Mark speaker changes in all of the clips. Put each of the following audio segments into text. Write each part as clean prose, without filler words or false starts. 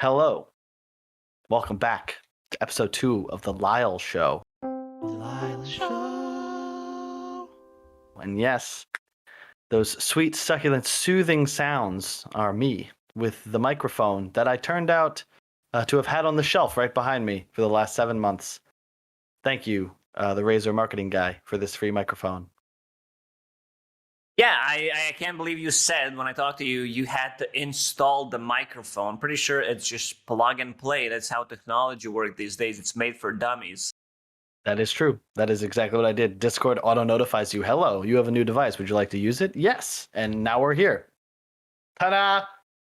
Speaker 1: Hello. Welcome back to episode 2 of the Lyle Show.
Speaker 2: Lyle Show.
Speaker 1: And yes, those sweet, succulent, soothing sounds are me with the microphone that I turned out to have had on the shelf right behind me for the last 7 months. Thank you, the Razer marketing guy, for this free microphone.
Speaker 2: Yeah, I can't believe you said when I talked to you, you had to install the microphone. Pretty sure it's just plug and play. That's how technology works these days. It's made for dummies.
Speaker 1: That is true. That is exactly what I did. Discord auto notifies you. Hello, you have a new device. Would you like to use it? Yes. And now we're here. Ta-da!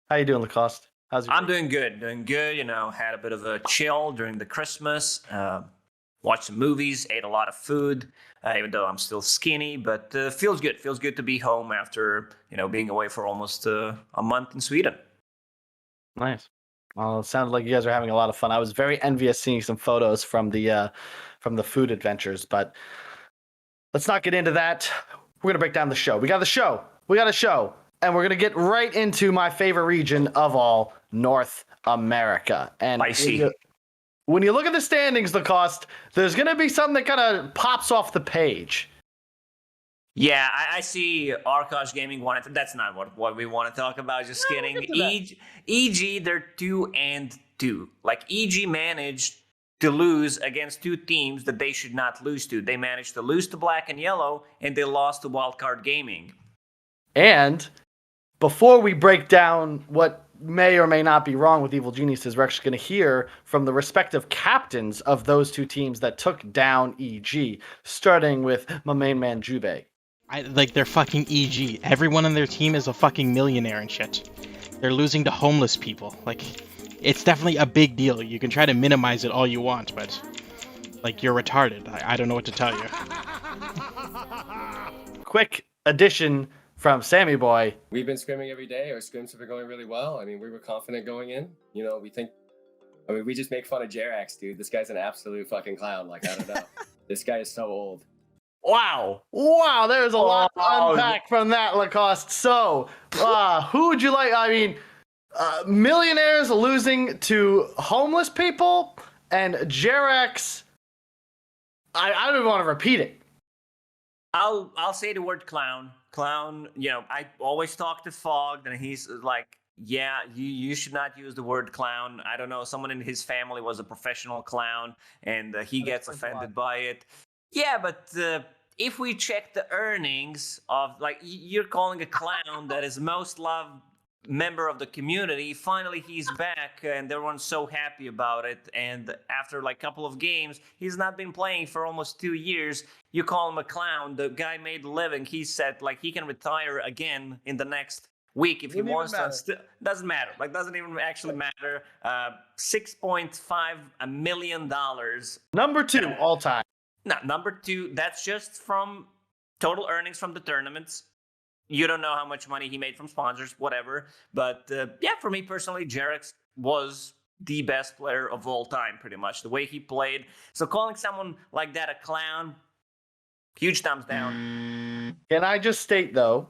Speaker 1: How you doing, Lacoste?
Speaker 2: I'm doing good. You know, had a bit of a chill during the Christmas. Watched some movies, ate a lot of food, even though I'm still skinny, but feels good. Feels good to be home after, being away for almost a month in Sweden.
Speaker 1: Nice. Well, it sounded like you guys are having a lot of fun. I was very envious seeing some photos from the food adventures, but let's not get into that. We're gonna break down the show. We got a show, and we're gonna get right into my favorite region of all, North America. And
Speaker 2: I see.
Speaker 1: When you look at the standings, Lacoste, there's gonna be something that kind of pops off the page.
Speaker 2: Yeah, I see Arkosh Gaming wanted. That's not what we want to talk about. Just kidding. EG, they're 2-2. Like EG managed to lose against two teams that they should not lose to. They managed to lose to Black and Yellow, and they lost to Wildcard Gaming.
Speaker 1: And before we break down what may or may not be wrong with Evil Geniuses, we're actually going to hear from the respective captains of those two teams that took down EG, starting with my main man Jubei.
Speaker 3: They're fucking EG. Everyone on their team is a fucking millionaire and shit. They're losing to homeless people. It's definitely a big deal. You can try to minimize it all you want, but you're retarded. I don't know what to tell you.
Speaker 1: Quick addition from Sammyboy.
Speaker 4: We've been scrimming every day. Our scrims have been going really well. I mean, we were confident going in. We just make fun of Jerax, dude. This guy's an absolute fucking clown. I don't know. This guy is so old.
Speaker 1: Wow, there's a lot to unpack from that, Lacoste. So, who would you like? I mean, millionaires losing to homeless people, and Jerax. I don't even want to repeat it.
Speaker 2: I'll say the word clown. Clown, I always talk to Fogg, and he's like, yeah, you should not use the word clown. I don't know, someone in his family was a professional clown, and he gets offended by it. Yeah, but if we check the earnings of, you're calling a clown that is most loved member of the community, finally he's back, and everyone's so happy about it, and after a couple of games, he's not been playing for almost 2 years, you call him a clown. The guy made a living. He said, he can retire again in the next week if he wants to. Doesn't matter. Doesn't even actually matter. $6.5 million.
Speaker 1: Number 2 all time.
Speaker 2: No, number 2, that's just from total earnings from the tournaments. You don't know how much money he made from sponsors, whatever. But yeah, for me personally, Jerax was the best player of all time, pretty much. The way he played. So calling someone like that a clown, huge thumbs down.
Speaker 1: Can I just state, though,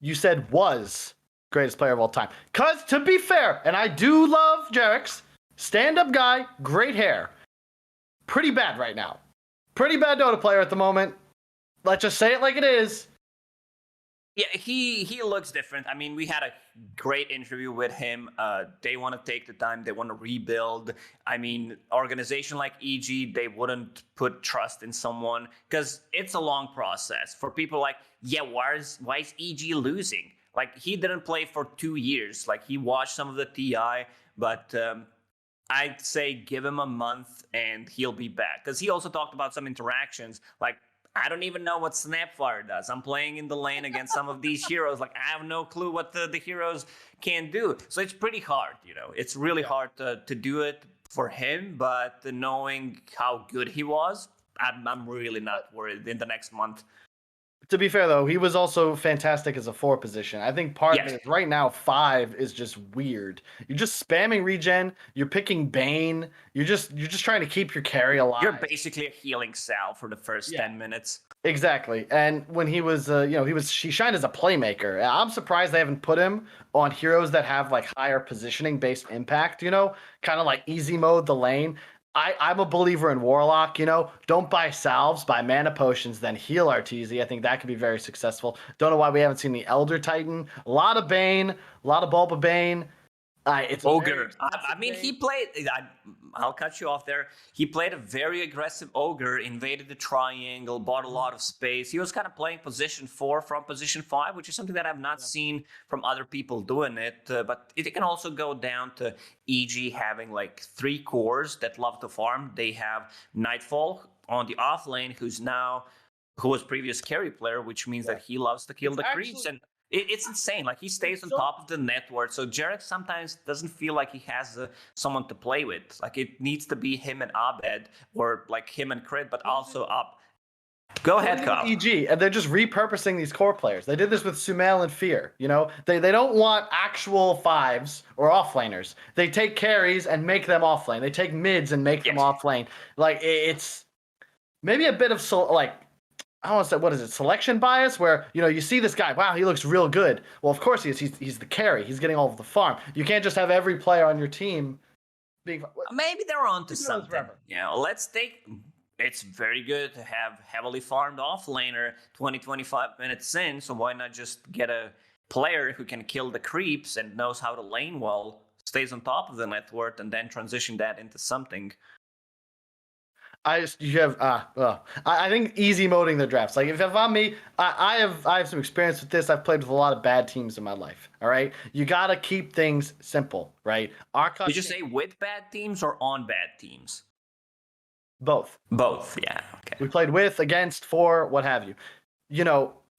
Speaker 1: you said was greatest player of all time. Because, to be fair, and I do love Jerax, stand-up guy, great hair. Pretty bad right now. Pretty bad Dota player at the moment. Let's just say it like it is.
Speaker 2: Yeah, he looks different. I mean, we had a great interview with him. They want to take the time. They want to rebuild. I mean, organization like EG, they wouldn't put trust in someone because it's a long process. For people why is EG losing? He didn't play for 2 years. He watched some of the TI, but I'd say give him a month and he'll be back. Because he also talked about some interactions. I don't even know what Snapfire does. I'm playing in the lane against some of these heroes. I have no clue what the heroes can do. So it's pretty hard, It's really hard to do it for him. But knowing how good he was, I'm really not worried in the next month.
Speaker 1: To be fair, though, he was also fantastic as a 4 position. I think part of it is right now 5 is just weird. You're just spamming regen. You're picking Bane. You're just trying to keep your carry alive.
Speaker 2: You're basically a healing salve for the first 10 minutes.
Speaker 1: Exactly. And when he was, he shined as a playmaker. I'm surprised they haven't put him on heroes that have like higher positioning based impact, kind of like easy mode the lane. I'm a believer in Warlock, don't buy salves, buy mana potions, then heal Arteezy. I think that could be very successful. Don't know why we haven't seen the Elder Titan. A lot of Bane, a lot of Bulba Bane. It's
Speaker 2: Ogre. I mean, he played. I'll cut you off there. He played a very aggressive Ogre, invaded the triangle, bought a lot of space. He was kind of playing position 4 from position 5, which is something that I've not seen from other people doing it. But it can also go down to EG having like 3 cores that love to farm. They have Nightfall on the off lane, who was previous carry player, which means that he loves to kill the creeps. And it's insane. Like, he stays on top of the network. So Jerax sometimes doesn't feel like he has someone to play with. Like, it needs to be him and Abed, or like him and Crit, but also up. Go ahead, Kyle.
Speaker 1: EG, and they're just repurposing these core players. They did this with Sumail and Fear. They don't want actual 5s or offlaners. They take carries and make them offlane. They take mids and make them offlane. Like, it's maybe a bit of I don't want to say, what is it, selection bias, where, you see this guy, wow, he looks real good. Well, of course he is. He's the carry. He's getting all of the farm. You can't just have every player on your team being...
Speaker 2: Maybe they're onto something. It's very good to have heavily farmed offlaner 20-25 minutes in, so why not just get a player who can kill the creeps and knows how to lane well, stays on top of the network, and then transition that into something.
Speaker 1: I think easy moding the drafts. Like, if I'm me, I have some experience with this. I've played with a lot of bad teams in my life. All right, you gotta keep things simple, right?
Speaker 2: Arkosh, did you say with bad teams or on bad teams?
Speaker 1: Both.
Speaker 2: Both. Yeah. Okay.
Speaker 1: We played with, against, for, what have you.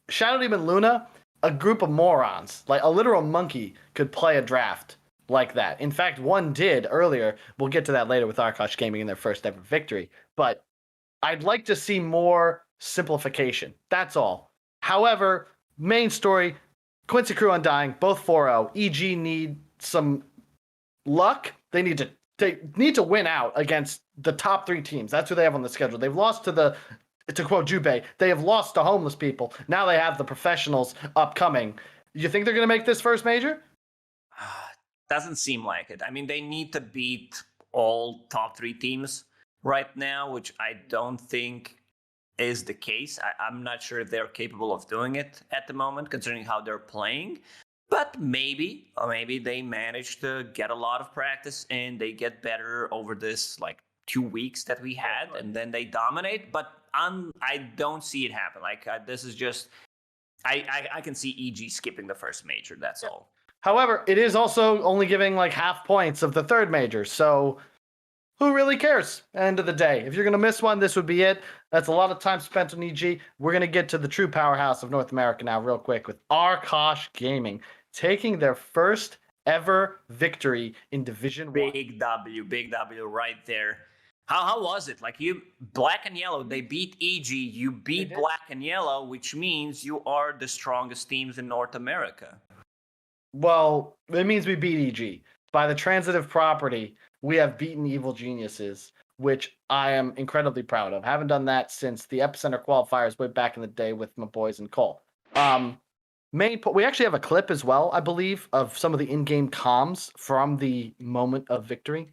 Speaker 1: Shadow Demon Luna, a group of morons, like a literal monkey, could play a draft like that. In fact, one did earlier. We'll get to that later with Arkosh Gaming in their first ever victory. But I'd like to see more simplification. That's all. However, main story, Quincy Crew Undying, both 4-0. EG need some luck. They need to win out against the top 3 teams. That's who they have on the schedule. They've lost to quote Jubei, they have lost to homeless people. Now they have the professionals upcoming. You think they're going to make this first major?
Speaker 2: Doesn't seem like it. I mean, they need to beat all top 3 teams right now, which I don't think is the case. I'm not sure if they're capable of doing it at the moment, considering how they're playing. But maybe they manage to get a lot of practice and they get better over this like 2 weeks that we had, and then they dominate. But I don't see it happen. Like, this is just I can see EG skipping the first major. That's all.
Speaker 1: However, it is also only giving like half points of the third major, so who really cares? End of the day. If you're going to miss one, this would be it. That's a lot of time spent on EG. We're going to get to the true powerhouse of North America now real quick with Arkosh Gaming taking their first ever victory in Division 1.
Speaker 2: Big W right there. How was it? Like, you, Black and Yellow, they beat EG, you beat Black and Yellow, which means you are the strongest teams in North America.
Speaker 1: Well, it means we beat EG. By the transitive property, we have beaten Evil Geniuses, which I am incredibly proud of. Haven't done that since the Epicenter qualifiers way back in the day with my boys in Cole. We actually have a clip as well, I believe, of some of the in-game comms from the moment of victory.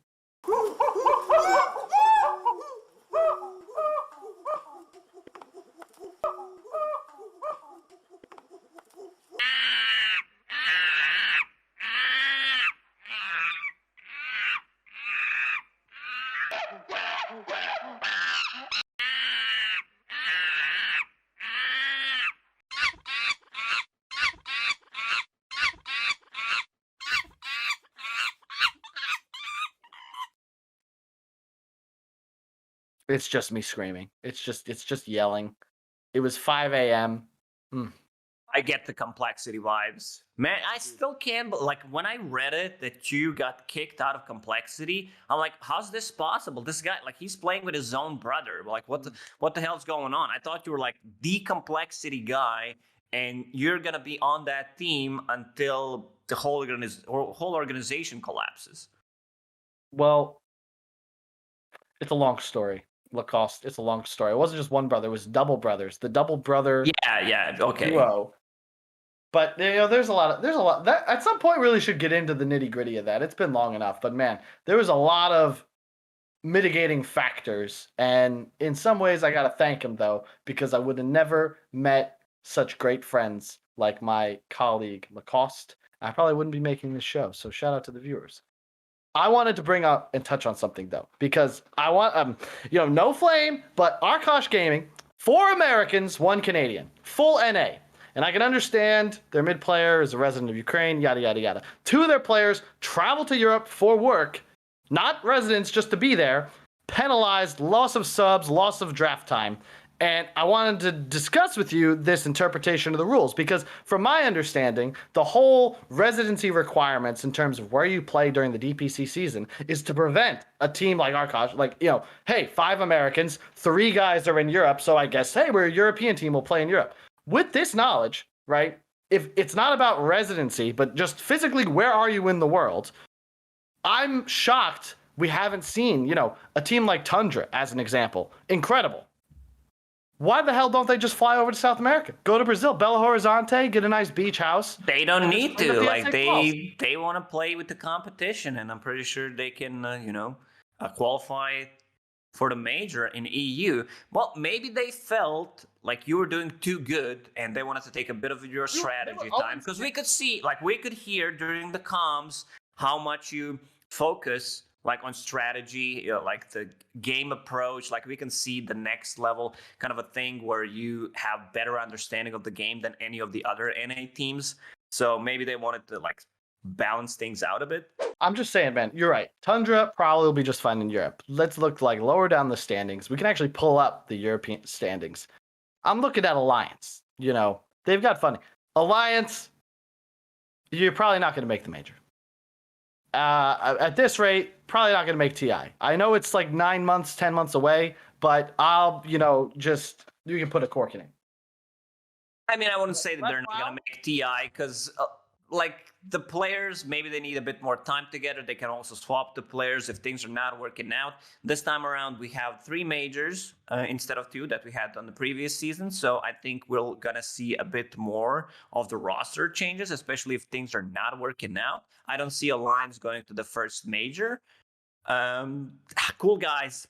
Speaker 1: It's just me screaming. It's just yelling. It was 5 a.m.
Speaker 2: I get the complexity vibes. Man, I still can't, like, when I read it that you got kicked out of complexity, I'm like, how's this possible? This guy, like, he's playing with his own brother. Like, what the hell's going on? I thought you were like the complexity guy, and you're gonna be on that team until the whole organization collapses.
Speaker 1: Well, it's a long story. Lacoste. It's a long story. It wasn't just one brother; it was double brothers. The double brother
Speaker 2: Yeah, okay.
Speaker 1: duo. But there's a lot that at some point really should get into the nitty gritty of that. It's been long enough, but man, there was a lot of mitigating factors, and in some ways, I gotta thank him though, because I would have never met such great friends like my colleague Lacoste. I probably wouldn't be making this show. So shout out to the viewers. I wanted to bring up and touch on something though, because I want no flame, but Arkosh Gaming, 4 Americans, 1 Canadian, full NA. And I can understand their mid player is a resident of Ukraine, yada yada yada. 2 of their players travel to Europe for work, not residents, just to be there, penalized, loss of subs, loss of draft time. And I wanted to discuss with you this interpretation of the rules, because from my understanding, the whole residency requirements in terms of where you play during the DPC season is to prevent a team like Arkosh, hey, 5 Americans, 3 guys are in Europe, so I guess, hey, we're a European team, we'll play in Europe. With this knowledge, right, if it's not about residency, but just physically where are you in the world, I'm shocked we haven't seen, a team like Tundra, as an example. Incredible. Why the hell don't they just fly over to South America? Go to Brazil, Belo Horizonte, get a nice beach house.
Speaker 2: They don't need to. Like
Speaker 1: they
Speaker 2: they want to play with the competition, and I'm pretty sure they can, qualify for the major in EU. Well, maybe they felt like you were doing too good, and they wanted to take a bit of your strategy time, because we could hear during the comms how much you focus on strategy, like the game approach. Like we can see the next level kind of a thing where you have better understanding of the game than any of the other NA teams. So maybe they wanted to balance things out a bit.
Speaker 1: I'm just saying, man, you're right. Tundra probably will be just fine in Europe. Let's look lower down the standings. We can actually pull up the European standings. I'm looking at Alliance. They've got funding. Alliance, you're probably not going to make the major. At this rate, probably not going to make TI. I know it's 9 months, 10 months away, but I'll, you can put a cork in it.
Speaker 2: I mean, I wouldn't say that they're not going to make TI, because the players, maybe they need a bit more time together. They can also swap the players if things are not working out. This time around, we have 3 majors instead of 2 that we had on the previous season. So I think we're going to see a bit more of the roster changes, especially if things are not working out. I don't see Alliance going to the first major. Cool guys.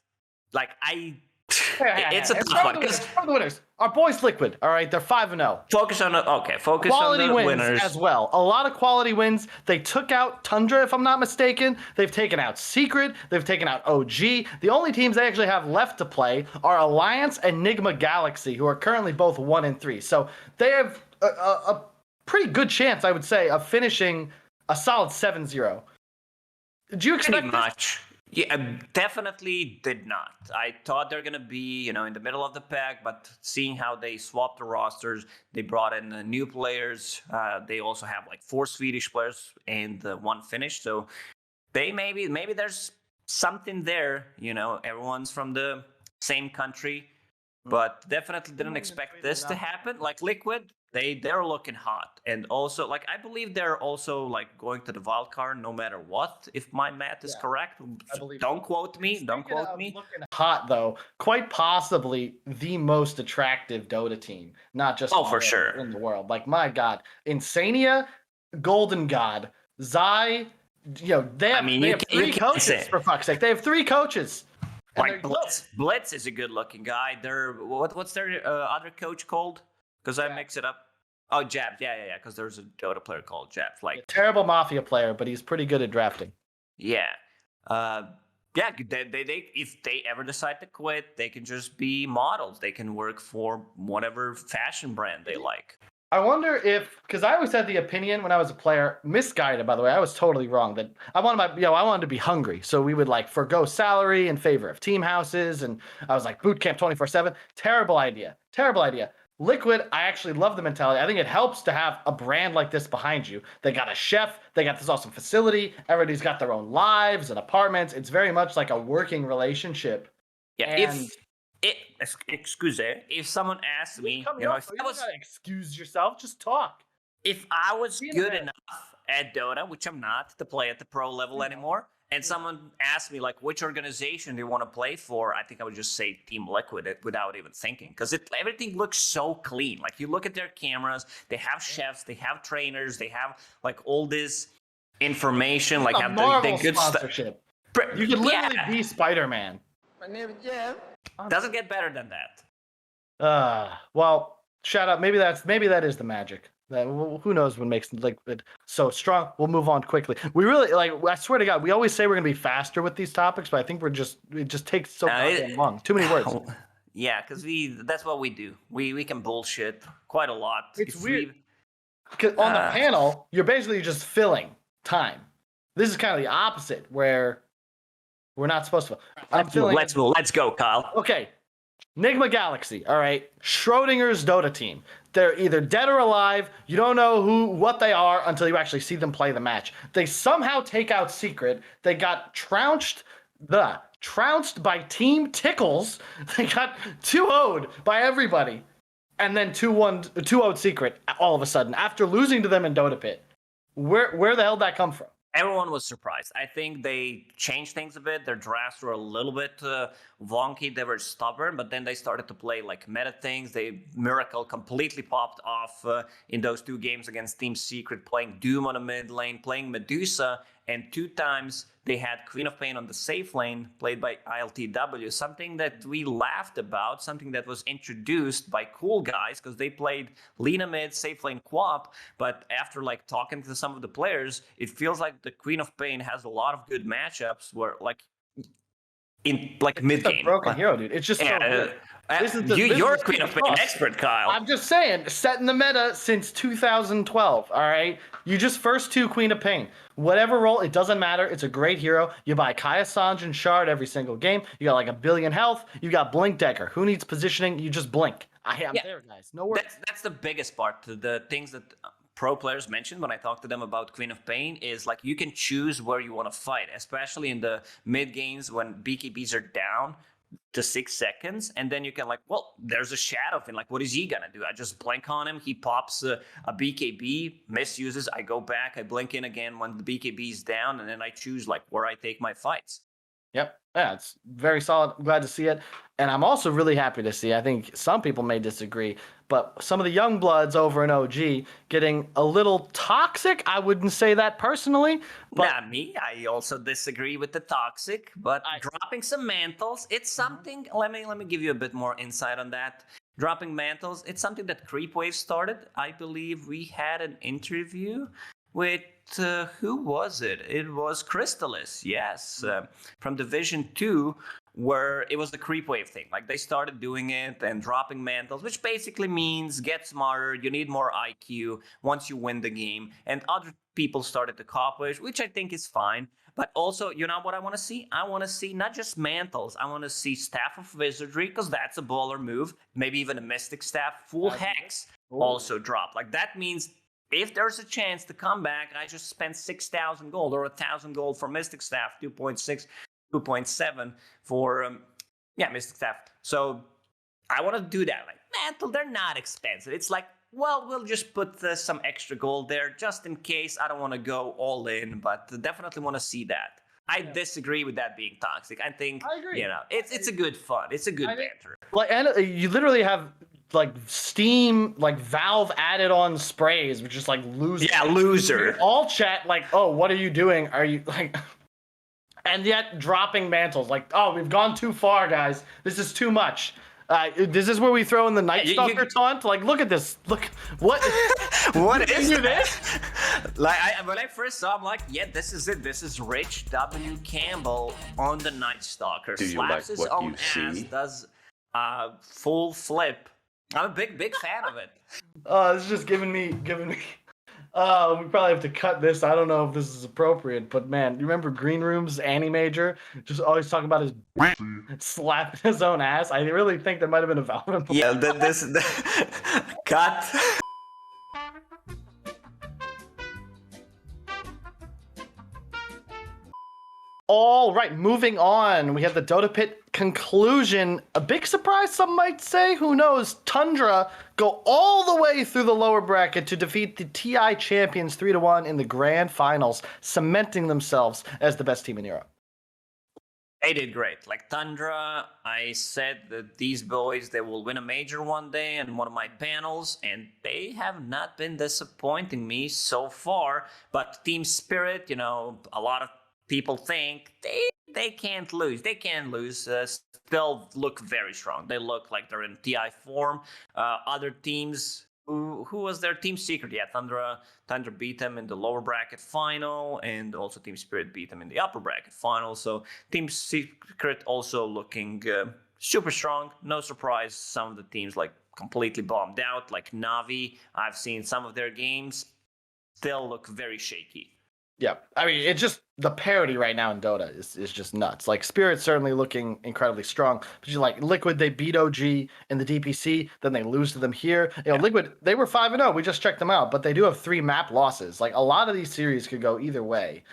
Speaker 2: It's a tough one.
Speaker 1: For the winners, our boys Liquid. All right, they're 5-0.
Speaker 2: Focus on
Speaker 1: quality
Speaker 2: the
Speaker 1: wins
Speaker 2: winners
Speaker 1: as well. A lot of quality wins. They took out Tundra, if I'm not mistaken. They've taken out Secret. They've taken out OG. The only teams they actually have left to play are Alliance and Nigma Galaxy, who are currently both 1-3. So they have a pretty good chance, I would say, of finishing a solid 7-0. Did you expect
Speaker 2: pretty much? Yeah, definitely did not. I thought they're going to be, in the middle of the pack, but seeing how they swapped the rosters, they brought in new players. They also have 4 Swedish players and 1 Finnish. So they maybe there's something there, everyone's from the same country, but definitely didn't expect this to happen. Liquid, they're looking hot, and also I believe they're also going to the wild card no matter what, if my math is correct. Don't quote me.
Speaker 1: Looking hot though, quite possibly the most attractive Dota team, not just
Speaker 2: for sure
Speaker 1: in the world. My God, Insania, Golden God, Zai, they have 3 coaches, for fuck's sake. They have 3 coaches.
Speaker 2: Blitz is a good-looking guy. What's their other coach called? Because I mix it up. Oh, Jabs. Yeah. Because there's a Dota player called Jabs.
Speaker 1: A terrible Mafia player, but he's pretty good at drafting.
Speaker 2: Yeah. They if they ever decide to quit, they can just be models. They can work for whatever fashion brand they like.
Speaker 1: I wonder if, because I always had the opinion when I was a player, misguided by the way, I was totally wrong, that I wanted to be hungry, so we would forgo salary in favor of team houses, and I was boot camp 24/7. Terrible idea. Liquid, I actually love the mentality. I think it helps to have a brand like this behind you. They got a chef, they got this awesome facility, everybody's got their own lives and apartments. It's very much like a working relationship.
Speaker 2: Yeah, if someone asked me,
Speaker 1: if I was, excuse yourself, just talk.
Speaker 2: If I was good enough at Dota, which I'm not, to play at the pro level anymore. And someone asked me, like, which organization do you want to play for? I think I would just say Team Liquid without even thinking, because everything looks so clean. Like, you look at their cameras, they have chefs, they have trainers, they have, like, all this information. Like, have
Speaker 1: Marvel
Speaker 2: the good
Speaker 1: sponsorship. You could literally be Spider-Man.
Speaker 5: My name is Jeff.
Speaker 2: Doesn't get better than that.
Speaker 1: Well, shout out. Maybe that is the magic. Who knows what makes like it so strong. We'll move on quickly. We really I swear to God, we always say we're gonna be faster with these topics, but I think it just takes so goddamn long. Too many words.
Speaker 2: Yeah, because that's what we do. We can bullshit quite a lot.
Speaker 1: It's weird. Because on the panel, you're basically just filling time. This is kind of the opposite, where we're not supposed to.
Speaker 2: Let's go, Kyle.
Speaker 1: Okay. Nigma Galaxy, all right. Schrödinger's Dota team. They're either dead or alive. You don't know what they are until you actually see them play the match. They somehow take out Secret. They got trounced by Team Tickles. They got 2-0'd by everybody. And then 2-0'd Secret all of a sudden after losing to them in Dota Pit. Where the hell did that come from?
Speaker 2: Everyone was surprised. I think they changed things a bit. Their drafts were a little bit wonky. They were stubborn, but then they started to play like meta things. Miracle completely popped off in those 2 games against Team Secret, playing Doom on the mid lane, playing Medusa, and 2 times they had Queen of Pain on the safe lane, played by ILTW, something that we laughed about, something that was introduced by cool guys, because they played Lina mid, safe lane co-op, but after like talking to some of the players, it feels like the Queen of Pain has a lot of good matchups where like in like mid game.
Speaker 1: Broken hero, dude. It's just so good.
Speaker 2: You're a Queen of Pain expert, Kyle.
Speaker 1: I'm just saying, setting the meta since 2012. All right, you just first 2 Queen of Pain. Whatever role, it doesn't matter. It's a great hero. You buy Kaya Sanj and Shard every single game. You got like 1 billion health. You got Blink Decker. Who needs positioning? You just blink. I'm there, guys. No worries.
Speaker 2: That's the biggest part. The things that pro players mentioned when I talked to them about Queen of Pain is like you can choose where you want to fight, especially in the mid games when BKBs are down to 6 seconds, and then you can like, well, there's a shadow thing. Like, what is he gonna do? I just blink on him. He pops a BKB, misuses. I go back. I blink in again when the BKB is down, and then I choose like where I take my fights.
Speaker 1: Yep. Yeah, it's very solid. Glad to see it. And I'm also really happy to see, I think some people may disagree, but some of the young bloods over in OG getting a little toxic. I wouldn't say that personally. But
Speaker 2: Not me. I also disagree with the toxic, but dropping some mantles, it's something. Let me give you a bit more insight on that. Dropping mantles, it's something that Creepwave started. I believe we had an interview with who was it? It was Crystalis, yes, from Division 2, where it was the Creepwave thing. Like, they started doing it and dropping mantles, which basically means get smarter, you need more IQ once you win the game. And other people started to copy it, which I think is fine. But also, you know what I want to see? I want to see not just mantles. I want to see Staff of Wizardry, because that's a baller move. Maybe even a Mystic Staff. Full Hex also drop. Like, that means if there's a chance to come back, I just spent 6,000 gold or 1,000 gold for Mystic Staff, 2.6, 2.7 for, Mystic Staff. So I want to do that. Like, Mantle, they're not expensive. It's like, well, we'll just put some extra gold there just in case. I don't want to go all in, but definitely want to see that. I disagree with that being toxic. I think,
Speaker 1: I agree.
Speaker 2: It's a good fun. It's a good banter.
Speaker 1: Like, and you literally have like Steam, like Valve added on sprays, which is like loser.
Speaker 2: Yeah, loser.
Speaker 1: All chat like, oh, what are you doing? Are you like, and yet dropping mantles like, oh, we've gone too far, guys. This is too much. This is where we throw in the Night Stalker taunt. Like, look at this. Look, what?
Speaker 2: What is
Speaker 1: this?
Speaker 2: this? Like, when I first saw, I'm like, yeah, this is it. This is Rich W. Campbell on the Night Stalker.
Speaker 6: Do you
Speaker 2: Slaps
Speaker 6: like
Speaker 2: his
Speaker 6: what
Speaker 2: own
Speaker 6: you
Speaker 2: ass,
Speaker 6: see?
Speaker 2: does full flip. I'm a big fan of it.
Speaker 1: This is just giving me. We probably have to cut this. I don't know if this is appropriate, but man, you remember Green Room's Annie Major? Just always talking about his slapping his own ass. I really think there might have been a Valve.
Speaker 2: Yeah, cut.
Speaker 1: All right, moving on. We have the Dota Pit conclusion. A big surprise, some might say. Who knows? Tundra go all the way through the lower bracket to defeat the TI champions 3-1 in the grand finals, cementing themselves as the best team in Europe.
Speaker 2: They did great. Like Tundra, I said that these boys, they will win a major one day in one of my panels, and they have not been disappointing me so far. But Team Spirit, you know, a lot of people think they can't lose. They can lose. Still look very strong. They look like they're in TI form. Other teams, who was their team secret? Yeah, Tundra beat them in the lower bracket final, and also Team Spirit beat them in the upper bracket final. So Team Secret also looking super strong. No surprise, some of the teams like completely bombed out, like Navi. I've seen some of their games, still look very shaky.
Speaker 1: Yeah, I mean, it's just the parity right now in Dota is just nuts. Like Spirit's certainly looking incredibly strong, but you like Liquid, they beat OG in the DPC, then they lose to them here. You know, Liquid, they were 5-0. We just checked them out, but they do have 3 map losses. Like a lot of these series could go either way,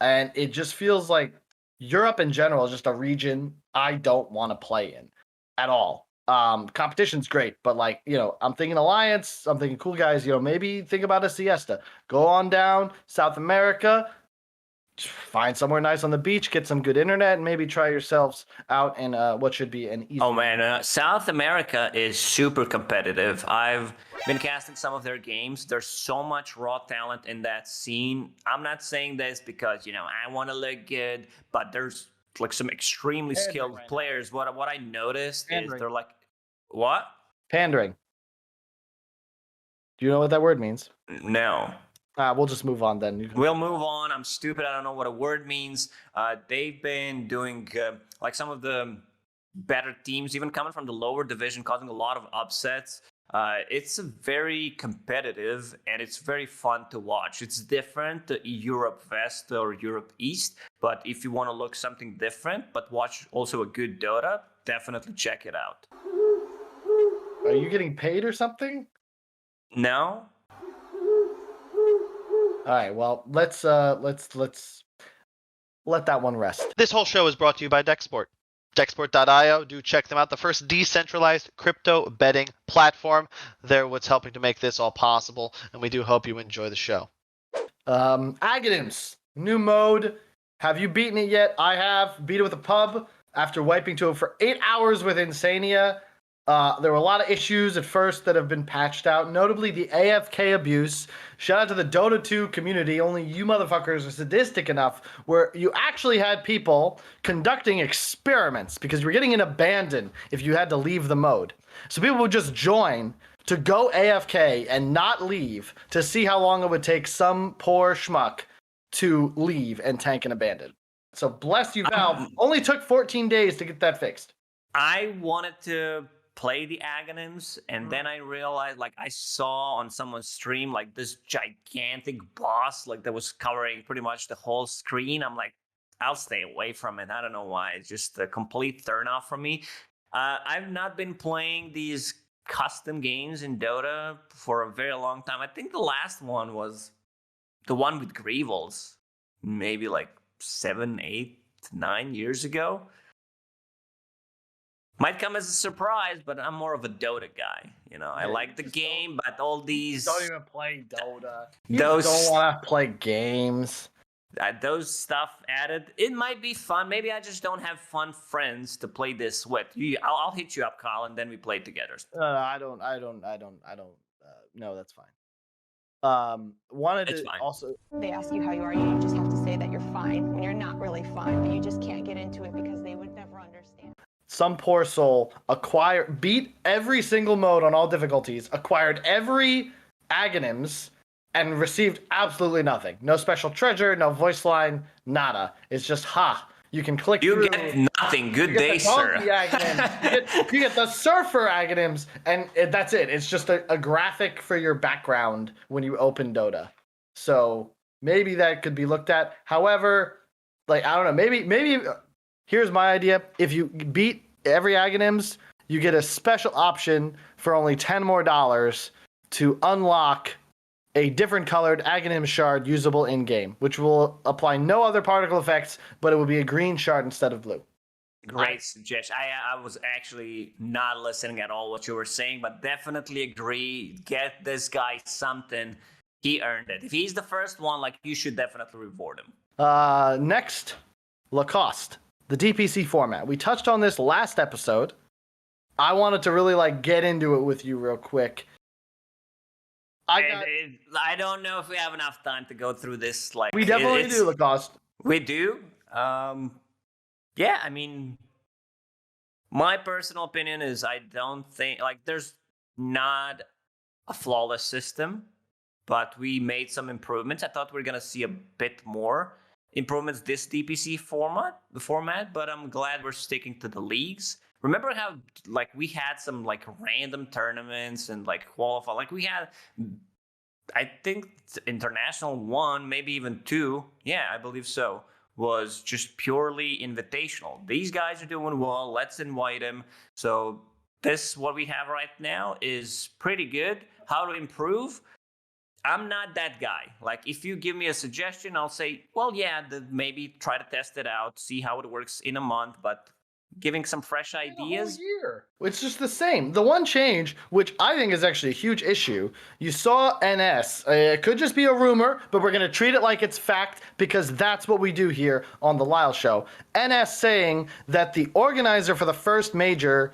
Speaker 1: and it just feels like Europe in general is just a region I don't want to play in at all. Competition's great, but like, you know, I'm thinking Alliance, I'm thinking cool guys, you know, maybe think about a siesta. Go on down South America, find somewhere nice on the beach, get some good internet, and maybe try yourselves out in what should be an easy.
Speaker 2: Oh man, South America is super competitive. I've been casting some of their games. There's so much raw talent in that scene. I'm not saying this because, you know, I want to look good, but there's like some extremely skilled players. What I noticed is they're like, what?
Speaker 1: Pandering. Do you know what that word means?
Speaker 2: No.
Speaker 1: We'll just move on then.
Speaker 2: We'll move on. I'm stupid. I don't know what a word means. They've been doing like some of the better teams, even coming from the lower division, causing a lot of upsets. It's very competitive and it's very fun to watch. It's different to Europe West or Europe East, but if you want to look something different, but watch also a good Dota, definitely check it out.
Speaker 1: Are you getting paid or something?
Speaker 2: No.
Speaker 1: All right. Well, let's let that one rest.
Speaker 5: This whole show is brought to you by DEXSPORT. DEXSPORT.io. Do check them out. The first decentralized crypto betting platform. They're what's helping to make this all possible, and we do hope you enjoy the show.
Speaker 1: Aghanims, new mode. Have you beaten it yet? I have. Beat it with a pub after wiping to it for 8 hours with Insania. There were a lot of issues at first that have been patched out, notably the AFK abuse. Shout out to the Dota 2 community. Only you motherfuckers are sadistic enough where you actually had people conducting experiments because you were getting an abandon if you had to leave the mode. So people would just join to go AFK and not leave to see how long it would take some poor schmuck to leave and tank an abandon. So bless you, Valve. Only took 14 days to get that fixed.
Speaker 2: I wanted to play the Aghanims, and then I realized, like, I saw on someone's stream, like, this gigantic boss, like, that was covering pretty much the whole screen. I'm like, I'll stay away from it. I don't know why. It's just a complete turn-off for me. I've not been playing these custom games in Dota for a very long time. I think the last one was the one with Greevils, maybe, like, 7, 8, 9 years ago. Might come as a surprise, but I'm more of a Dota guy. You know, I like the game, but all these...
Speaker 1: Don't even play Dota. You don't want to play games.
Speaker 2: Those stuff added, it might be fun. Maybe I just don't have fun friends to play this with. I'll hit you up, Kyle, and then we play together.
Speaker 1: I don't. No, that's fine. Wanted to also.
Speaker 6: They ask you how you are. You just have to say that you're fine when you're not really fine, but you just can't get into it because they would never understand.
Speaker 1: Some poor soul beat every single mode on all difficulties, acquired every Aghanims, and received absolutely nothing. No special treasure, no voice line, nada. It's just, you can click
Speaker 2: You
Speaker 1: through.
Speaker 2: get nothing. Good day, sir.
Speaker 1: You get the Surfer Aghanims, and that's it. It's just a graphic for your background when you open Dota. So maybe that could be looked at. However, like, I don't know, maybe here's my idea. If you beat every Aghanims, you get a special option for only $10 more to unlock a different colored Aghanim shard usable in game, which will apply no other particle effects, but it will be a green shard instead of blue.
Speaker 2: Great suggestion. I was actually not listening at all what you were saying, but definitely agree. Get this guy something. He earned it. If he's the first one, like, you should definitely reward him.
Speaker 1: Next, Lacoste, the DPC format. We touched on this last episode. I wanted to really like get into it with you real quick.
Speaker 2: I don't know if we have enough time to go through this. Like,
Speaker 1: we definitely do, Lacoste.
Speaker 2: We do. Yeah, I mean, my personal opinion is I don't think, like, there's not a flawless system, but we made some improvements. I thought we were going to see a bit more improvements this DPC format, but I'm glad we're sticking to the leagues. Remember how, like, we had some, like, random tournaments and, like, qualify. Like, we had, I think, international 1, maybe even 2. Yeah, I believe so. Was just purely invitational. These guys are doing well. Let's invite them. So this, what we have right now, is pretty good. How to improve? I'm not that guy. Like, if you give me a suggestion, I'll say, well, yeah, maybe try to test it out, see how it works in a month. But giving some fresh ideas.
Speaker 1: Year. It's just the same. The one change, which I think is actually a huge issue, you saw NS. It could just be a rumor, but we're going to treat it like it's fact because that's what we do here on the Lyle Show. NS saying that the organizer for the first major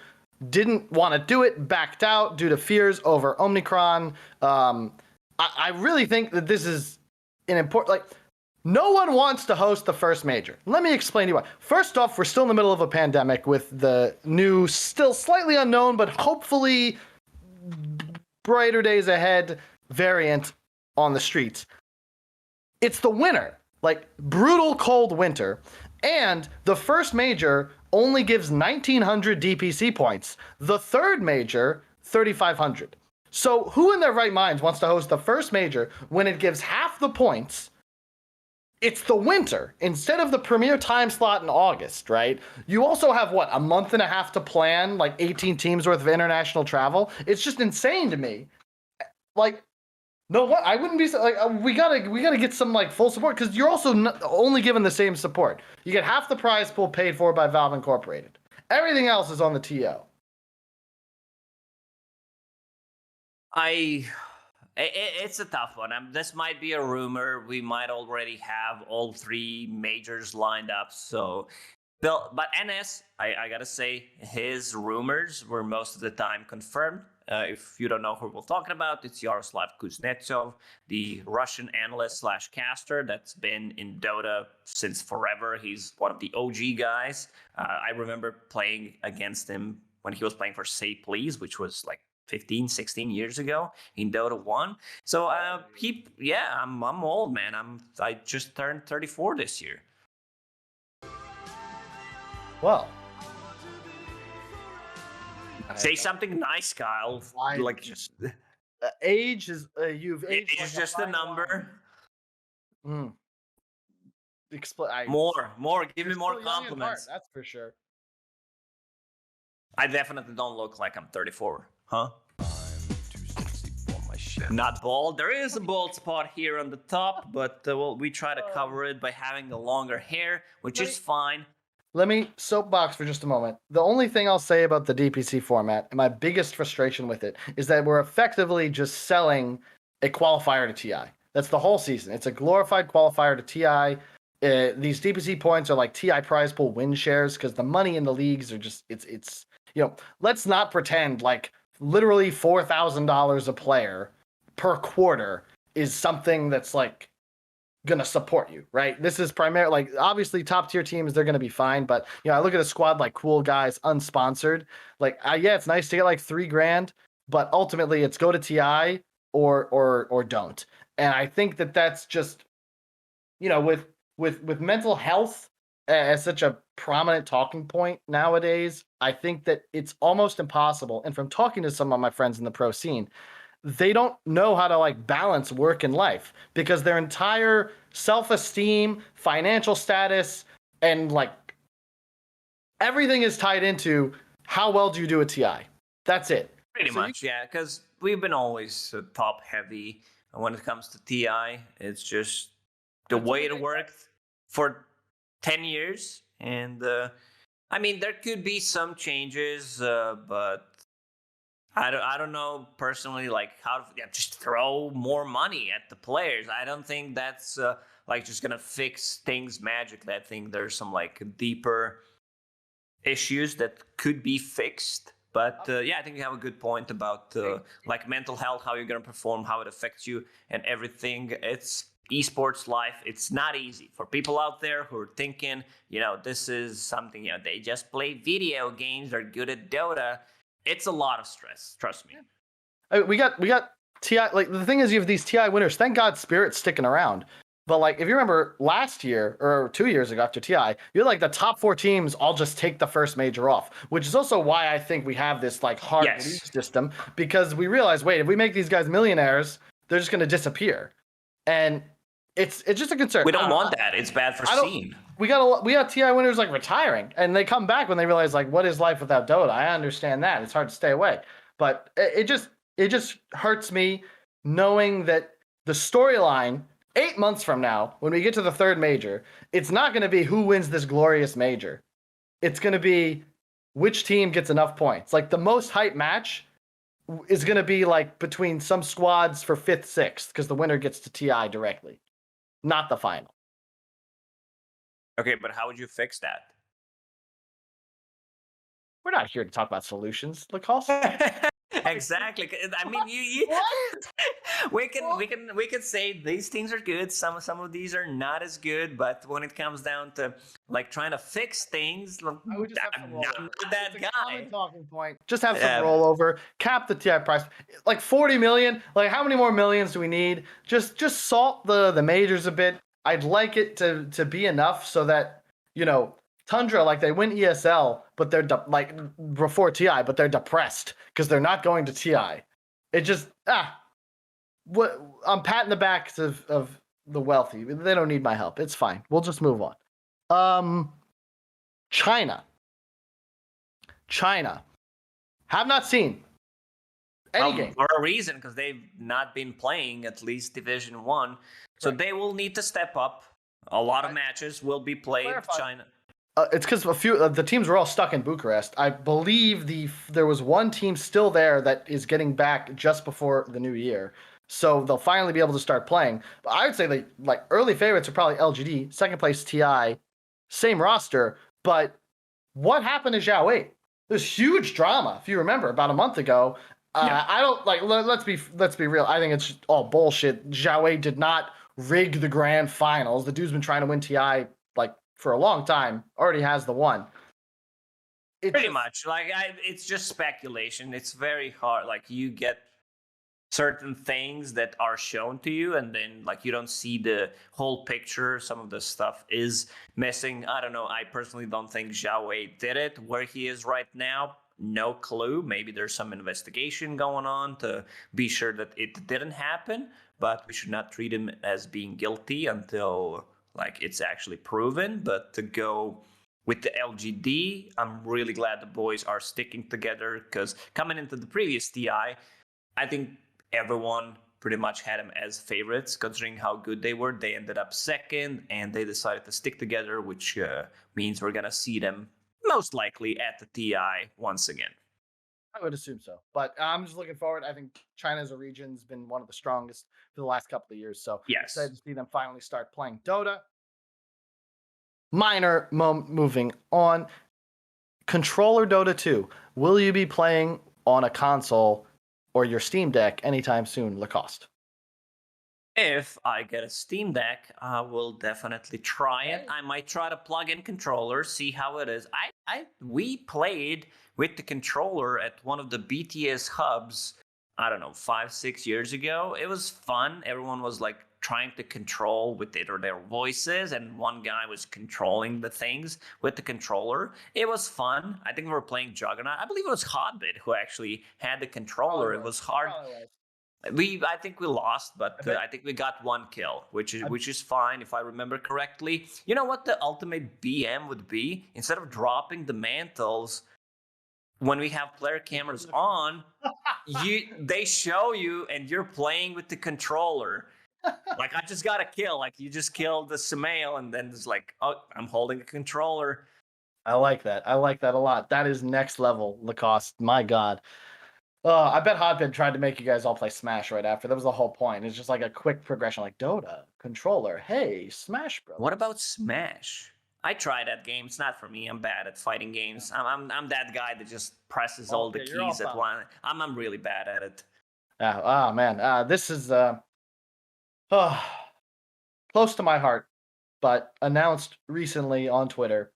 Speaker 1: didn't want to do it, backed out due to fears over Omicron. I really think that this is an important, like, no one wants to host the first major. Let me explain to you why. First off, we're still in the middle of a pandemic with the new, still slightly unknown, but hopefully brighter days ahead variant on the streets. It's the winter, like brutal cold winter, and the first major only gives 1,900 DPC points. The third major, 3,500. So who in their right minds wants to host the first major when it gives half the points? It's the winter instead of the premier time slot in August, right? You also have what, a month and a half to plan, like 18 teams worth of international travel. It's just insane to me. Like, no, what? I wouldn't be like, we gotta get some like full support because you're also only given the same support. You get half the prize pool paid for by Valve Incorporated. Everything else is on the TO.
Speaker 2: It's a tough one. This might be a rumor. We might already have all 3 majors lined up. So, but NS, I gotta say, his rumors were most of the time confirmed. If you don't know who we're talking about, it's Yaroslav Kuznetsov, the Russian analyst / caster that's been in Dota since forever. He's one of the OG guys. I remember playing against him when he was playing for Say Please, which was like 15, 16 years ago in Dota 1. So I'm old, man. I just turned 34 this year.
Speaker 1: Well,
Speaker 2: say something nice, Kyle.
Speaker 1: Age is you've aged.
Speaker 2: It's like just a number.
Speaker 1: More.
Speaker 2: Give me more compliments.
Speaker 1: That's for sure.
Speaker 2: I definitely don't look like I'm 34. Huh? Not bald. There is a bald spot here on the top, but we try to cover it by having the longer hair, which is fine.
Speaker 1: Let me soapbox for just a moment. The only thing I'll say about the DPC format, and my biggest frustration with it, is that we're effectively just selling a qualifier to TI. That's the whole season. It's a glorified qualifier to TI. These DPC points are like TI prize pool win shares because the money in the leagues are just, it's let's not pretend like literally $4,000 a player per quarter is something that's like gonna support you, right? This is primarily like obviously top tier teams, they're gonna be fine, but I look at a squad like Cool Guys, unsponsored. Like it's nice to get like $3,000, but ultimately it's go to TI or don't. And I think that that's just with mental health as such a prominent talking point nowadays, I think that it's almost impossible. And from talking to some of my friends in the pro scene, they don't know how to like balance work and life because their entire self-esteem, financial status, and like everything is tied into how well do you do at TI. That's it.
Speaker 2: Pretty much, yeah, because we've been always top heavy when it comes to TI. It's just the
Speaker 1: That's
Speaker 2: way
Speaker 1: what
Speaker 2: it worked for 10 years. And I mean, there could be some changes, but I don't know personally, like how to just throw more money at the players. I don't think that's like just gonna fix things magically. I think there's some like deeper issues that could be fixed. But yeah, I think you have a good point about like mental health, how you're gonna perform, how it affects you, and everything. It's esports life. It's not easy for people out there who are thinking, you know, this is something, you know, they just play video games, they're good at Dota. It's a lot of stress, trust me.
Speaker 1: We got TI. Like the thing is, you have these TI winners. Thank God Spirit's sticking around. But like, if you remember last year or 2 years ago after TI, you had like the top 4 teams all just take the first major off, which is also why I think we have this like hard league system, because we realize, wait, if we make these guys millionaires, they're just going to disappear, and it's just a concern.
Speaker 2: We don't want that. It's bad for scene.
Speaker 1: We got TI winners like retiring, and they come back when they realize like, what is life without Dota? I understand that it's hard to stay away, but it just hurts me knowing that the storyline 8 months from now, when we get to the 3rd major, it's not going to be who wins this glorious major. It's going to be which team gets enough points. Like the most hype match is going to be like between some squads for 5th, 6th, because the winner gets to TI directly, not the final.
Speaker 2: Okay, but how would you fix that?
Speaker 1: We're not here to talk about solutions, Lacoste.
Speaker 2: Exactly. I mean, we can say these things are good. Some of these are not as good. But when it comes down to like trying to fix things,
Speaker 1: I would just have some
Speaker 2: I'm not that
Speaker 1: it's a
Speaker 2: guy.
Speaker 1: common talking point. Just have some rollover. Cap the TI price. Like 40 million. Like how many more millions do we need? Just salt the majors a bit. I'd like it to be enough so that, you know, Tundra, like they win ESL, but they're like before TI, but they're depressed because they're not going to TI. It just what I'm patting the backs of the wealthy. They don't need my help. It's fine. We'll just move on. China. Have not seen any game
Speaker 2: for a reason, because they've not been playing at least Division 1, so they will need to step up. A lot of matches will be played. China.
Speaker 1: It's because a few the teams were all stuck in Bucharest. I believe there was one team still there that is getting back just before the new year, so they'll finally be able to start playing. But I would say like early favorites are probably LGD, 2nd place TI, same roster. But what happened to Jubei? There's huge drama, if you remember, about a month ago. I don't like. Let's be real. I think it's all bullshit. Jubei did not rig the grand finals. The dude's been trying to win TI like for a long time. Already has the one.
Speaker 2: Pretty much. Like it's just speculation. It's very hard. Like you get certain things that are shown to you, and then like you don't see the whole picture. Some of the stuff is missing. I don't know. I personally don't think Jubei did it. Where he is right now, no clue. Maybe there's some investigation going on to be sure that it didn't happen, but we should not treat him as being guilty until like it's actually proven. But to go with the LGD, I'm really glad the boys are sticking together, because coming into the previous TI, I think everyone pretty much had them as favorites, considering how good they were. They ended up 2nd, and they decided to stick together, which means we're going to see them most likely at the TI once again.
Speaker 1: I would assume so, but I'm just looking forward. I think China as a region has been one of the strongest for the last couple of years, so
Speaker 2: yes,
Speaker 1: excited to see them finally start playing Dota. Moving on. Controller Dota 2. Will you be playing on a console or your Steam Deck anytime soon, Lacoste?
Speaker 2: If I get a Steam Deck, I will definitely try it. I might try to plug in controller, see how it is. We played with the controller at one of the BTS hubs, I don't know, 5-6 years ago. It was fun. Everyone was like trying to control with their voices, and one guy was controlling the things with the controller. It was fun. I think we were playing Juggernaut. I believe it was Hotbit who actually had the controller. It was hard. I think we lost, but I think we got 1 kill, which is fine if I remember correctly. You know what the ultimate BM would be? Instead of dropping the mantles, when we have player cameras on, they show you and you're playing with the controller. Like, I just got a kill. Like, you just killed the Samael, and then it's like, oh, I'm holding a controller.
Speaker 1: I like that. I like that a lot. That is next level, Lacoste. My God. I bet Hotbed tried to make you guys all play Smash right after. That was the whole point. It's just like a quick progression, like Dota, controller, hey, Smash Bros.
Speaker 2: What about Smash? I tried that game. It's not for me. I'm bad at fighting games. I'm that guy that just presses all the
Speaker 1: you're all
Speaker 2: keys at
Speaker 1: fine.
Speaker 2: one. I'm really bad at it.
Speaker 1: Oh man, this is close to my heart, but announced recently on Twitter,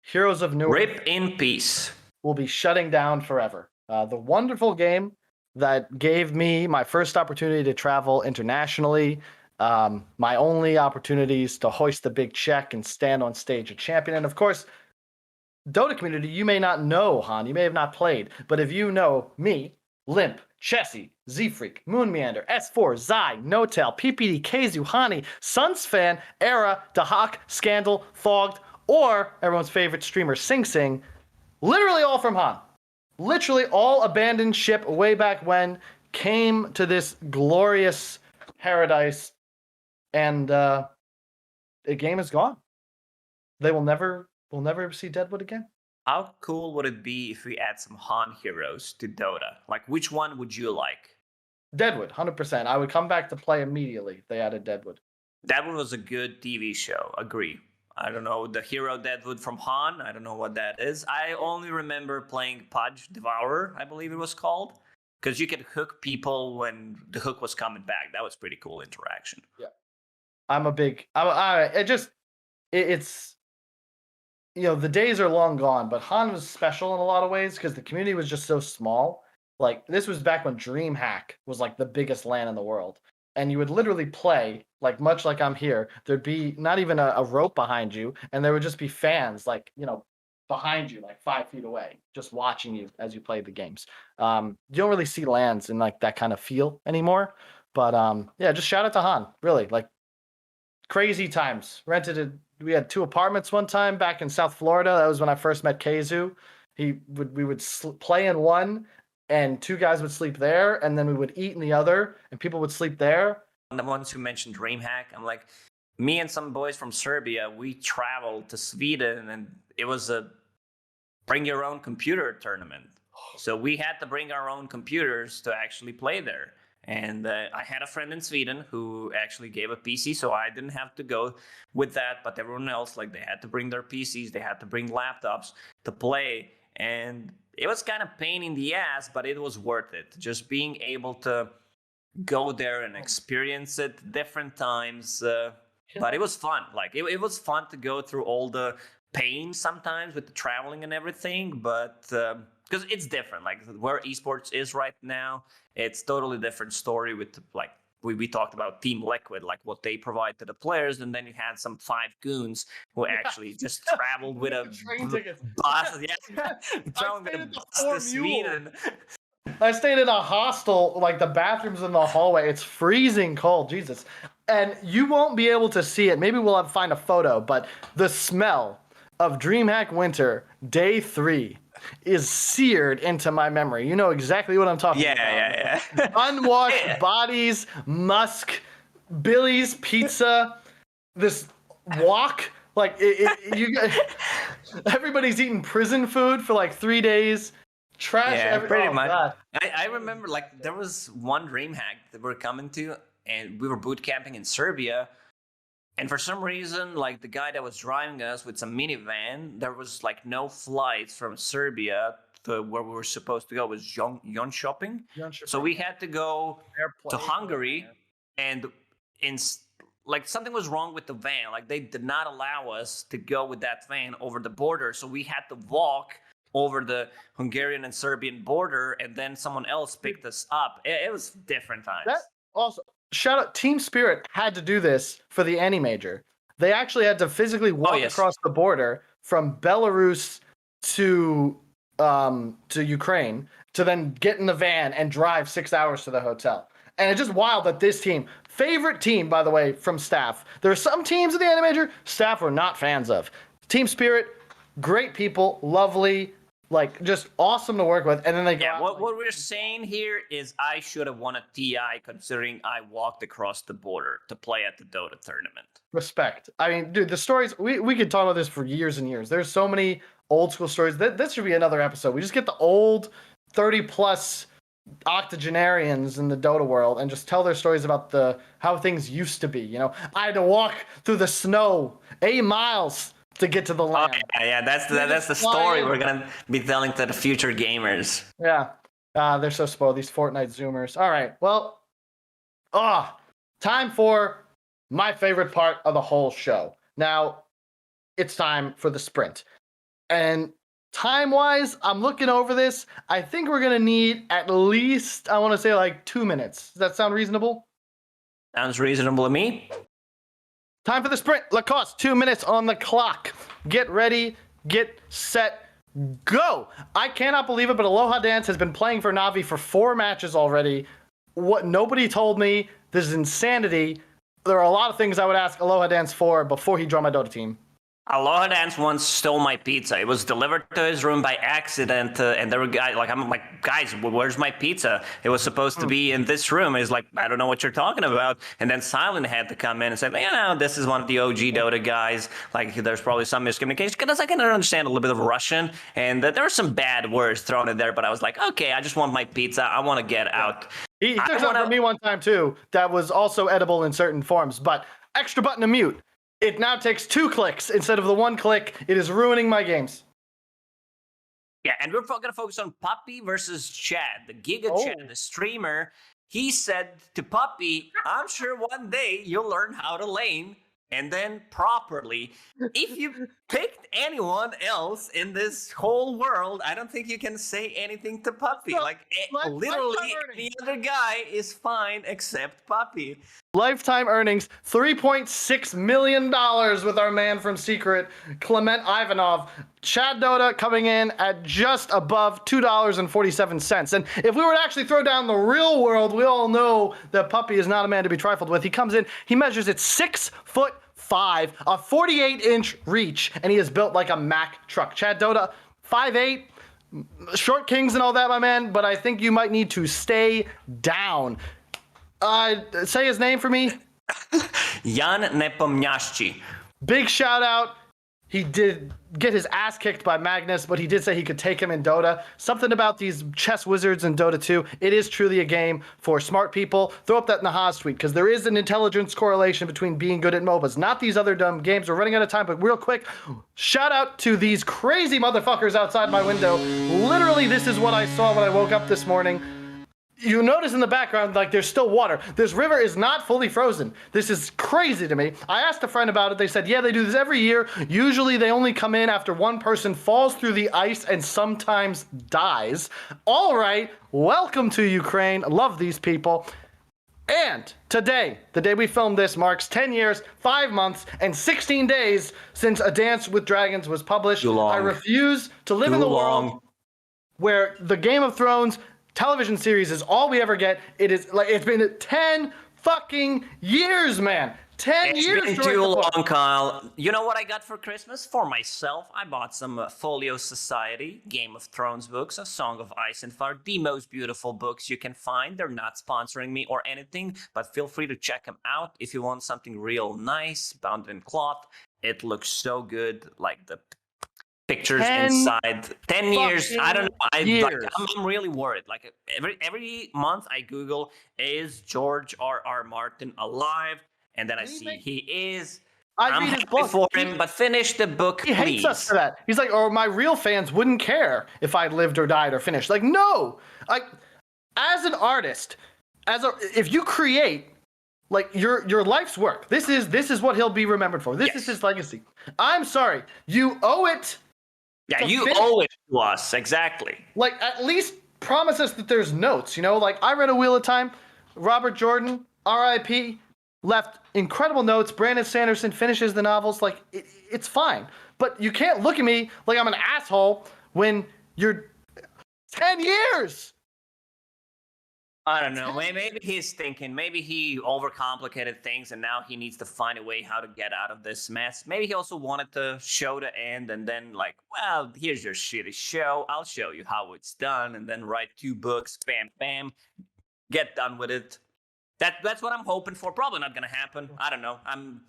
Speaker 1: Heroes of Newark
Speaker 2: Rip in peace.
Speaker 1: will be shutting down forever. The wonderful game that gave me my first opportunity to travel internationally, my only opportunities to hoist the big check and stand on stage a champion. And of course, Dota community, you may not know, Han, you may have not played, but if you know me, Limp, Chessie, Z-Freak, Moon Meander, S4, Zai, Notel, PPD, Kazu, Hani, Sunsfan, Era, Dahak, Scandal, Fogged, or everyone's favorite streamer, Sing Sing, literally all from Han. Literally all abandoned ship way back when, came to this glorious paradise, and the game is gone. They will never see Deadwood again.
Speaker 2: How cool would it be if we add some Han heroes to Dota? Like, which one would you like?
Speaker 1: Deadwood, 100%. I would come back to play immediately if they added Deadwood.
Speaker 2: Deadwood was a good TV show. Agree. I don't know the hero Deadwood from Han. I don't know what that is. I only remember playing Pudge Devourer, I believe it was called, because you could hook people when the hook was coming back. That was pretty cool interaction.
Speaker 1: Yeah, I'm a big. It's you know, the days are long gone, but Han was special in a lot of ways because the community was just so small. Like, this was back when DreamHack was like the biggest LAN in the world. And you would literally play, like, much like I'm here. There'd be not even a rope behind you, and there would just be fans, like, you know, behind you, like 5 feet away, just watching you as you played the games. You don't really see LANs in like that kind of feel anymore. But yeah, just shout out to Han. Really, like, crazy times. We had 2 apartments one time back in South Florida. That was when I first met Kazu. We would play in one, and 2 guys would sleep there, and then we would eat in the other, and people would sleep there.
Speaker 2: The ones who mentioned DreamHack, I'm like, me and some boys from Serbia, we traveled to Sweden, and it was a bring your own computer tournament. So we had to bring our own computers to actually play there. And I had a friend in Sweden who actually gave a PC, so I didn't have to go with that. But everyone else, like, they had to bring their PCs, they had to bring laptops to play. And it was kind of pain in the ass, but it was worth it. Just being able to go there and experience it different times. But it was fun. Like, it was fun to go through all the pain sometimes with the traveling and everything. But because it's different. Like, where esports is right now, it's totally different story with, like, we talked about Team Liquid, like what they provide to the players, and then you had some 5 goons who actually just traveled with a
Speaker 1: train tickets.
Speaker 2: bus. Yeah, traveling with a bus to Sweden.
Speaker 1: I stayed in a hostel, like the bathrooms in the hallway. It's freezing cold, Jesus. And you won't be able to see it. Maybe we'll have to find a photo, but the smell of DreamHack Winter Day 3 is seared into my memory. You know exactly what I'm talking about.
Speaker 2: Yeah.
Speaker 1: Unwashed bodies, musk, Billy's Pizza, this walk. Like, everybody's eating prison food for like 3 days. Trash.
Speaker 2: Yeah, pretty much.
Speaker 1: God.
Speaker 2: I remember, like, there was one DreamHack that we're coming to, and we were boot camping in Serbia. And for some reason, like, the guy that was driving us with some minivan, there was like no flights from Serbia to where we were supposed to go. It was Jönköping. So we had to go to Hungary, and like, something was wrong with the van. Like, they did not allow us to go with that van over the border. So we had to walk over the Hungarian and Serbian border, and then someone else picked us up. It was different times.
Speaker 1: That also, shout out, Team Spirit had to do this for the Any Major. They actually had to physically walk across the border from Belarus to Ukraine to then get in the van and drive 6 hours to the hotel. And it's just wild that this team, favorite team, by the way, from staff. There are some teams in the Any Major staff were not fans of. Team Spirit, great people, lovely, like just awesome to work with. And then they go
Speaker 2: Yeah,
Speaker 1: out,
Speaker 2: what we're saying here is I should have won a TI considering I walked across the border to play at the Dota tournament.
Speaker 1: respect. I mean, dude, the stories we could talk about this for years and years. There's so many old school stories. This should be another episode. We just get the old 30 plus octogenarians in the Dota world and just tell their stories about how things used to be. You know, I had to walk through the snow 8 miles to get to the land.
Speaker 2: Yeah, that's the story we're gonna be telling to the future gamers.
Speaker 1: Yeah. They're so spoiled, these Fortnite Zoomers. All right. Well, time for my favorite part of the whole show. Now, it's time for the sprint. And time-wise, I'm looking over this. I think we're going to need at least, I want to say like 2 minutes. Does that sound reasonable?
Speaker 2: Sounds reasonable to me.
Speaker 1: Time for the sprint. Lacoste, 2 minutes on the clock. Get ready, get set, go. I cannot believe it, but Aloha Dance has been playing for Navi for 4 matches already. What nobody told me, this is insanity. There are a lot of things I would ask Aloha Dance for before he joined my Dota team.
Speaker 2: Aloha Dance once stole my pizza. It was delivered to his room by accident, and there were guys I'm like, guys, where's my pizza? It was supposed to be in this room. He's like, I don't know what you're talking about. And then Silent had to come in and say, this is one of the OG Dota guys. Like, there's probably some miscommunication because I can understand a little bit of Russian, and there were some bad words thrown in there. But I was like, okay, I just want my pizza. I want to get out.
Speaker 1: He took something from me one time too that was also edible in certain forms, but extra button to mute. It now takes 2 clicks instead of the 1 click. It is ruining my games.
Speaker 2: Yeah, and we're going to focus on Puppy versus Chad, the Giga Chad, the streamer. He said to Puppy, I'm sure one day you'll learn how to lane, and then properly. If you picked anyone else in this whole world, I don't think you can say anything to Puppy. Literally, any other guy is fine except Puppy.
Speaker 1: Lifetime earnings, $3.6 million with our man from Secret, Clement Ivanov. Chad Dota coming in at just above $2.47. And if we were to actually throw down the real world, we all know that Puppy is not a man to be trifled with. He comes in, he measures at 6'5", a 48-inch reach, and he is built like a Mack truck. Chad Dota, 5'8", short kings and all that, my man, but I think you might need to stay down. Say his name for me.
Speaker 2: Jan Nepomniachtchi.
Speaker 1: Big shout out. He did get his ass kicked by Magnus, but he did say he could take him in Dota. Something about these chess wizards in Dota 2. It is truly a game for smart people. Throw up that Nahaz tweet, because there is an intelligence correlation between being good at MOBAs. Not these other dumb games. We're running out of time, but real quick, shout out to these crazy motherfuckers outside my window. Literally, this is what I saw when I woke up this morning. You notice in the background, like, there's still water. This river is not fully frozen. This is crazy to me. I asked a friend about it. They said, yeah, they do this every year. Usually they only come in after one person falls through the ice and sometimes dies. All right, welcome to Ukraine. Love these people. And today, the day we filmed this, marks 10 years, 5 months, and 16 days since A Dance with Dragons was published.
Speaker 2: Too long.
Speaker 1: I refuse to live in the world where the Game of Thrones television series is all we ever get. It is like, it's been 10 fucking years, man. 10 years.
Speaker 2: It's been too long, Kyle. You know what I got for Christmas? For myself, I bought some Folio Society, Game of Thrones books, A Song of Ice and Fire, the most beautiful books you can find. They're not sponsoring me or anything, but feel free to check them out if you want something real nice, bound in cloth. It looks so good, like the pictures inside. 10 years. I don't know. I'm really worried. Like every month I Google, is George R.R. Martin alive? And then I see he is. I'm
Speaker 1: read his
Speaker 2: happy
Speaker 1: book
Speaker 2: for him, but finish the book,
Speaker 1: He
Speaker 2: please.
Speaker 1: hates us for that. He's like, my real fans wouldn't care if I lived or died or finished. Like, no. Like, as an artist, if you create, like, your life's work, this is what he'll be remembered for. This is his legacy. I'm sorry. You owe it.
Speaker 2: Yeah, you owe it to us. Exactly.
Speaker 1: Like, at least promise us that there's notes, you know? Like, I read A Wheel of Time. Robert Jordan, R.I.P., left incredible notes. Brandon Sanderson finishes the novels. Like, it's fine. But you can't look at me like I'm an asshole when you're 10 years.
Speaker 2: I don't know. Maybe he's thinking. Maybe he overcomplicated things, and now he needs to find a way how to get out of this mess. Maybe he also wanted to show the end, and then like, well, here's your shitty show. I'll show you how it's done, and then write 2 books. Bam, bam. Get done with it. That's what I'm hoping for. Probably not gonna happen. I don't know. I'm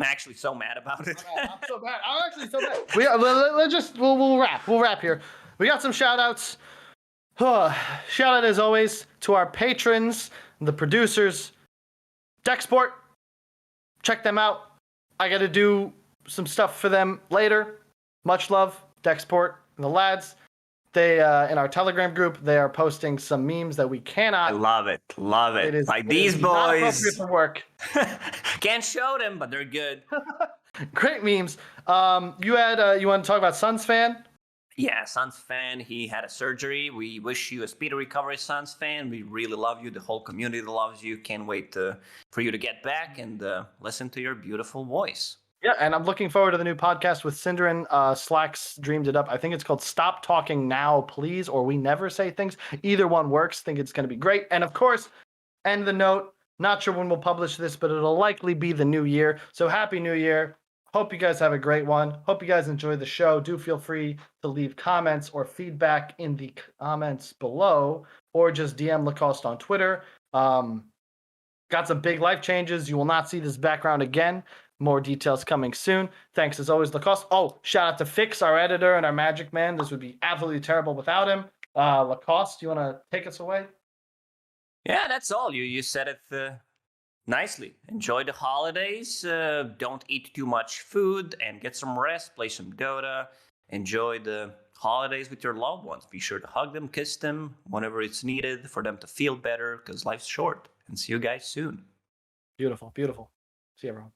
Speaker 2: actually so mad about it.
Speaker 1: I'm so bad. I'm actually so bad. We'll wrap. We'll wrap here. We got some shout outs. Shout out as always to our patrons, the producers, DEXSPORT. Check them out. I got to do some stuff for them later. Much love, DEXSPORT and the lads. They in our Telegram group, they are posting some memes that we cannot.
Speaker 2: I love it. Love it. Like these
Speaker 1: not
Speaker 2: boys.
Speaker 1: appropriate for work.
Speaker 2: Can't show them, but they're good.
Speaker 1: Great memes. You want to talk about Suns fan?
Speaker 2: Yeah, Suns fan. He had a surgery. We wish you a speedy recovery, Suns fan. We really love you. The whole community loves you. Can't wait for you to get back and listen to your beautiful voice.
Speaker 1: Yeah, and I'm looking forward to the new podcast with Cinderin. Slacks dreamed it up. I think it's called Stop Talking Now, Please, or We Never Say Things. Either one works. Think it's going to be great. And of course, end the note. Not sure when we'll publish this, but it'll likely be the new year. So happy new year. Hope you guys have a great one. Hope you guys enjoy the show. Do feel free to leave comments or feedback in the comments below, or just DM Lacoste on Twitter. Got some big life changes. You will not see this background again. More details coming soon. Thanks as always, Lacoste. Oh, shout out to Fix, our editor and our magic man. This would be absolutely terrible without him. Lacoste, you want to take us away?
Speaker 2: Yeah, that's all. You said it nicely. Enjoy the holidays. Don't eat too much food and get some rest. Play some Dota. Enjoy the holidays with your loved ones. Be sure to hug them, kiss them whenever it's needed for them to feel better because life's short. And see you guys soon.
Speaker 1: Beautiful, beautiful. See you, everyone.